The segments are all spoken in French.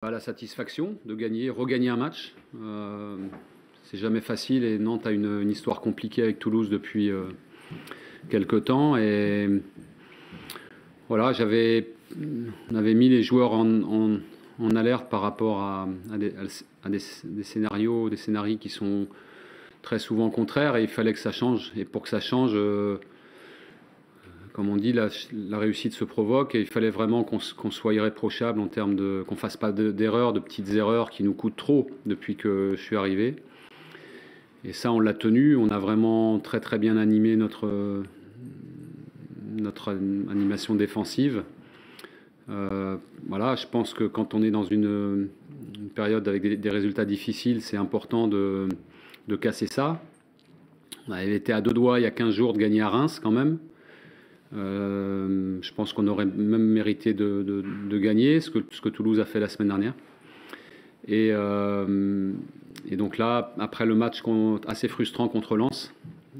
La satisfaction de gagner, regagner un match. C'est jamais facile et Nantes a une histoire compliquée avec Toulouse depuis quelques temps. Et voilà, on avait mis les joueurs en alerte par rapport à des scénarios, des scénarios qui sont très souvent contraires et il fallait que ça change. Et pour que ça change, comme on dit, la réussite se provoque et il fallait vraiment qu'on soit irréprochable en termes de qu'on fasse pas d'erreurs, de petites erreurs qui nous coûtent trop depuis que je suis arrivé. Et ça, on l'a tenu. On a vraiment très très bien animé notre animation défensive. Voilà, je pense que quand on est dans une période avec des résultats difficiles, c'est important de casser ça. On avait été à deux doigts il y a 15 jours de gagner à Reims quand même. Je pense qu'on aurait même mérité de gagner ce que Toulouse a fait la semaine dernière. Et donc là, après le match assez frustrant contre Lens,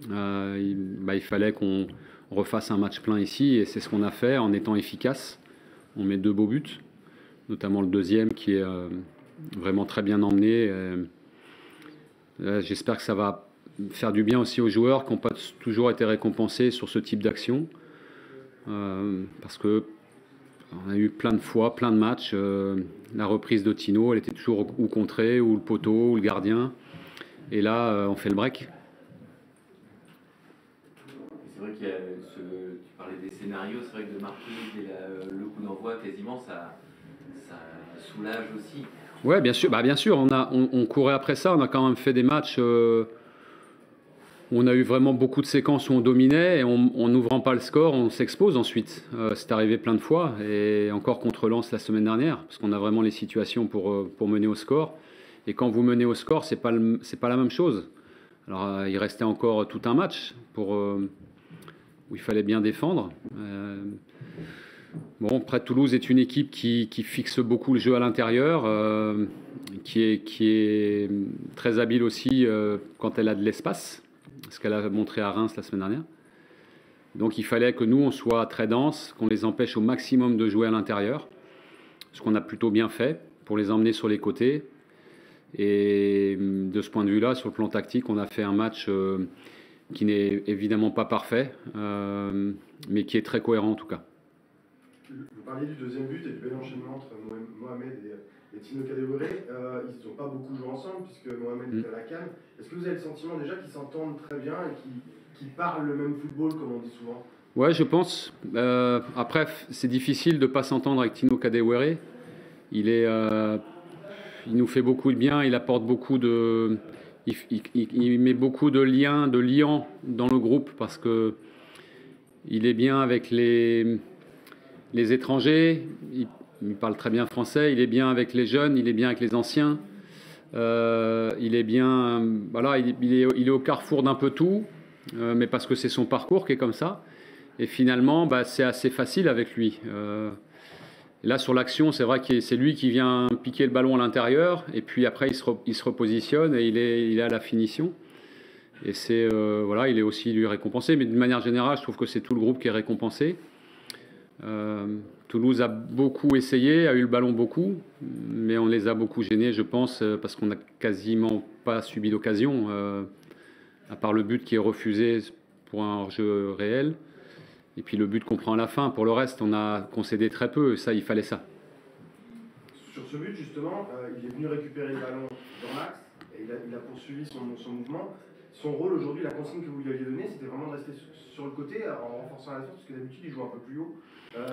il fallait qu'on refasse un match plein ici et c'est ce qu'on a fait en étant efficace. On met 2 beaux buts, notamment le deuxième qui est vraiment très bien emmené. J'espère que ça va faire du bien aussi aux joueurs qui n'ont pas toujours été récompensés sur ce type d'action. Parce que on a eu plein de fois, plein de matchs. La reprise de Tino, elle était toujours ou contrée, ou le poteau, ou le gardien. Et là, on fait le break. C'est vrai qu'il y a tu parlais des scénarios, c'est vrai que de marquer dès le coup d'envoi, quasiment, ça soulage aussi. Ouais, bien sûr. Bien sûr, on courait après ça. On a quand même fait des matchs. On a eu vraiment beaucoup de séquences où on dominait et en n'ouvrant pas le score, on s'expose ensuite. C'est arrivé plein de fois et encore contre Lens la semaine dernière parce qu'on a vraiment les situations pour mener au score. Et quand vous menez au score, c'est pas la même chose. Alors il restait encore tout un match où il fallait bien défendre. Bon, après Toulouse est une équipe qui fixe beaucoup le jeu à l'intérieur, qui est très habile aussi quand elle a de l'espace. Ce qu'elle a montré à Reims la semaine dernière. Donc il fallait que nous, on soit très dense, qu'on les empêche au maximum de jouer à l'intérieur, ce qu'on a plutôt bien fait pour les emmener sur les côtés. Et de ce point de vue-là, sur le plan tactique, on a fait un match qui n'est évidemment pas parfait, mais qui est très cohérent en tout cas. Vous parliez du deuxième but et du bel enchaînement entre Mohamed et Tino Kadewere. Ils n'ont pas beaucoup joué ensemble puisque Mohamed est à la CAN. Est-ce que vous avez le sentiment déjà qu'ils s'entendent très bien et qu'ils parlent le même football comme on dit souvent? Ouais, je pense. Après, c'est difficile de ne pas s'entendre avec Tino Kadewere. Il nous fait beaucoup de bien, il apporte beaucoup de... Il met beaucoup de liens dans le groupe parce que il est bien avec les étrangers, il parle très bien français, il est bien avec les jeunes, il est bien avec les anciens. Il est bien, voilà, il est au carrefour d'un peu tout, mais parce que c'est son parcours qui est comme ça. Et finalement, c'est assez facile avec lui. Là, sur l'action, c'est vrai que c'est lui qui vient piquer le ballon à l'intérieur, et puis après, il se repositionne et il est à la finition. Et voilà, il est aussi lui récompensé, mais d'une manière générale, je trouve que c'est tout le groupe qui est récompensé. Toulouse a beaucoup essayé, a eu le ballon beaucoup, mais on les a beaucoup gênés, je pense, parce qu'on n'a quasiment pas subi d'occasion, à part le but qui est refusé pour un hors-jeu réel, et puis le but qu'on prend à la fin. Pour le reste, on a concédé très peu, et ça, il fallait ça. Sur ce but, justement, il est venu récupérer le ballon dans l'axe, et il a poursuivi son mouvement. Son rôle aujourd'hui, la consigne que vous lui aviez donnée, c'était vraiment de rester sur le côté en renforçant la défense, parce que d'habitude, il joue un peu plus haut.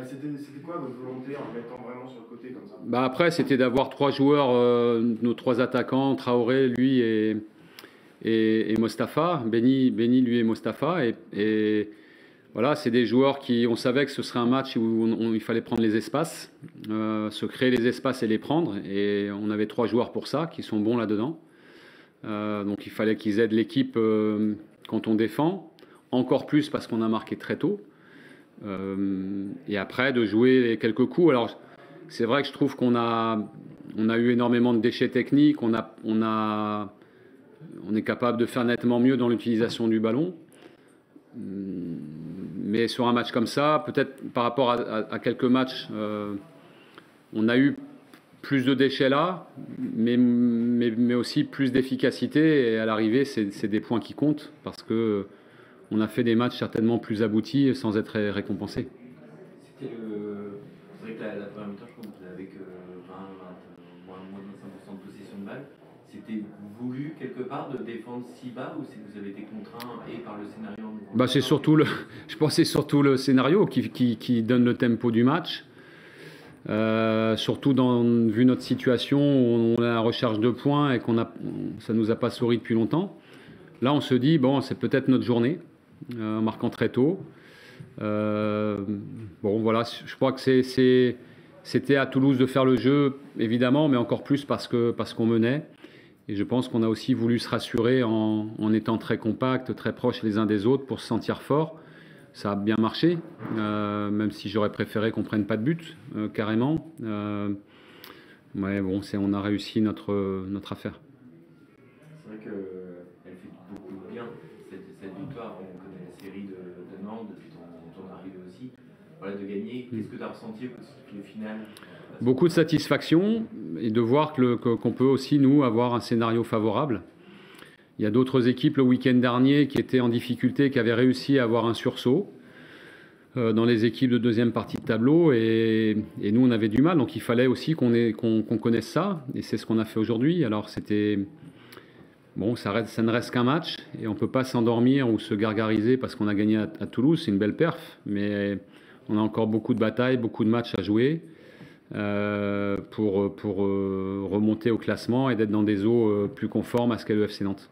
C'était quoi votre volonté en le mettant vraiment sur le côté comme ça? Après, c'était d'avoir 3 joueurs, nos 3 attaquants, Traoré, lui et Mostafa. Benny, lui et Mostafa. Et voilà, c'est des joueurs on savait que ce serait un match où il fallait prendre les espaces, se créer les espaces et les prendre. Et on avait 3 joueurs pour ça, qui sont bons là-dedans. Donc il fallait qu'ils aident l'équipe quand on défend, encore plus parce qu'on a marqué très tôt. Et après de jouer quelques coups. Alors c'est vrai que je trouve qu'on a eu énormément de déchets techniques, on est capable de faire nettement mieux dans l'utilisation du ballon. Mais sur un match comme ça, peut-être par rapport à quelques matchs, on a eu plus de déchets là, mais aussi plus d'efficacité. Et à l'arrivée, c'est des points qui comptent parce que on a fait des matchs certainement plus aboutis sans être récompensés. C'est vrai que la première mi-temps, je crois que vous avez que moins de 25% de possession de balle. C'était voulu quelque part de défendre si bas ou si vous avez été contraint et par le scénario C'est surtout je pense que c'est surtout le scénario qui donne le tempo du match. Surtout vu notre situation où on est à la recherche de points et ça nous a pas souri depuis longtemps. Là, on se dit bon, c'est peut-être notre journée, en marquant très tôt. Voilà, je crois que c'était à Toulouse de faire le jeu, évidemment, mais encore plus parce qu'on menait. Et je pense qu'on a aussi voulu se rassurer en étant très compact, très proches les uns des autres pour se sentir fort. Ça a bien marché, même si j'aurais préféré qu'on ne prenne pas de but, carrément. Mais bon, on a réussi notre affaire. C'est vrai qu'elle fait beaucoup de bien, cette victoire. On connaît la série de Nantes depuis ton arrivée aussi. Voilà, de gagner, qu'est-ce que tu as ressenti au final? Beaucoup de satisfaction et de voir qu'on peut aussi, nous, avoir un scénario favorable. Il y a d'autres équipes le week-end dernier qui étaient en difficulté, qui avaient réussi à avoir un sursaut dans les équipes de deuxième partie de tableau. Et nous, on avait du mal. Donc, il fallait aussi qu'on connaisse ça. Et c'est ce qu'on a fait aujourd'hui. Alors, c'était... Bon, ça ne reste qu'un match. Et on ne peut pas s'endormir ou se gargariser parce qu'on a gagné à Toulouse. C'est une belle perf. Mais on a encore beaucoup de batailles, beaucoup de matchs à jouer pour remonter au classement et d'être dans des eaux plus conformes à ce qu'est le FC Nantes.